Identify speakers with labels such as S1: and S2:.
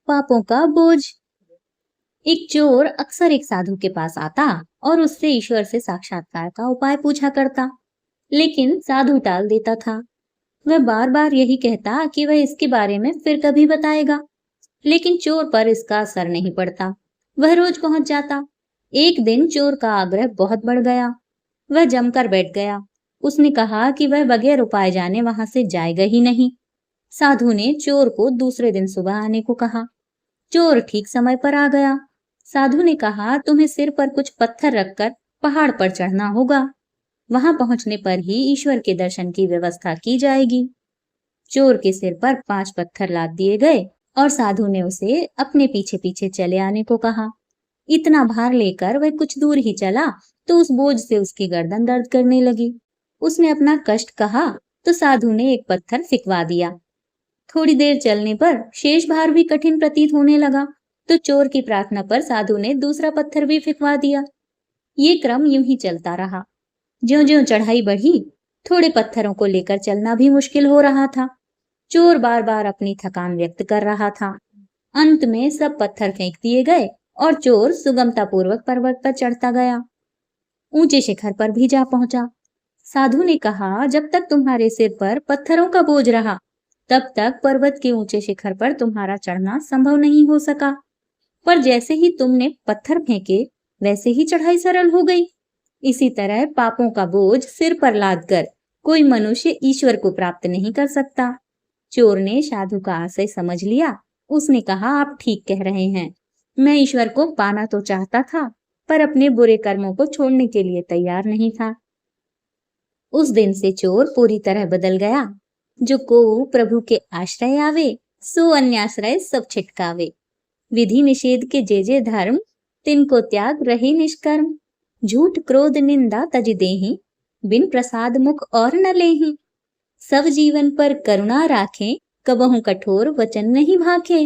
S1: पापों का बोझ। एक चोर अक्सर एक साधु के पास आता और उससे ईश्वर से साक्षात्कार का उपाय पूछा करता, लेकिन साधु टाल देता था। वह बार बार यही कहता कि वह इसके बारे में फिर कभी बताएगा, लेकिन चोर पर इसका असर नहीं पड़ता। वह रोज पहुंच जाता। एक दिन चोर का आग्रह बहुत बढ़ गया। वह जमकर बैठ गया। उसने कहा कि वह बगैर उपाय जाने वहां से जाएगा ही नहीं। साधु ने चोर को दूसरे दिन सुबह आने को कहा। चोर ठीक समय पर आ गया। साधु ने कहा, तुम्हें सिर पर कुछ पत्थर रखकर पहाड़ पर चढ़ना होगा। वहां पहुंचने पर ही ईश्वर के दर्शन की व्यवस्था की जाएगी। चोर के सिर पर 5 पत्थर लाद दिए गए और साधु ने उसे अपने पीछे पीछे चले आने को कहा। इतना भार लेकर वह कुछ दूर ही चला तो उस बोझ से उसकी गर्दन दर्द करने लगी। उसने अपना कष्ट कहा तो साधु ने एक पत्थर फिकवा दिया। थोड़ी देर चलने पर शेष भार भी कठिन प्रतीत होने लगा तो चोर की प्रार्थना पर साधु ने दूसरा पत्थर भी फिकवा दिया। ये क्रम यूं ही चलता रहा। ज्यों-ज्यों चढ़ाई बढ़ी, थोड़े पत्थरों को लेकर चलना भी मुश्किल हो रहा था। चोर बार बार अपनी थकान व्यक्त कर रहा था। अंत में सब पत्थर फेंक दिए गए और चोर सुगमता पूर्वक पर्वत पर चढ़ता गया। ऊंचे शिखर पर भी जा पहुंचा। साधु ने कहा, जब तक तुम्हारे सिर पर पत्थरों का बोझ रहा, तब तक पर्वत के ऊंचे शिखर पर तुम्हारा चढ़ना संभव नहीं हो सका। पर जैसे ही तुमने पत्थर फेंके, वैसे ही चढ़ाई सरल हो गई। इसी तरह पापों का बोझ सिर पर लादकर कोई मनुष्य ईश्वर को प्राप्त नहीं कर सकता। चोर ने साधु का आशय समझ लिया। उसने कहा, आप ठीक कह रहे हैं। मैं ईश्वर को पाना तो चाहता था, पर अपने बुरे कर्मों को छोड़ने के लिए तैयार नहीं था। उस दिन से चोर पूरी तरह बदल गया। जो को प्रभु के आश्रय आवे, सो अन्याश्रय सब छिटकावे। विधि निषेध के जे धर्म, तिनको त्याग रहे निष्कर्म। झूठ क्रोध निंदा तज देहि, बिन प्रसाद मुख और न लेहि। सब जीवन पर करुणा राखें, कबहु कठोर वचन नहीं भाखे।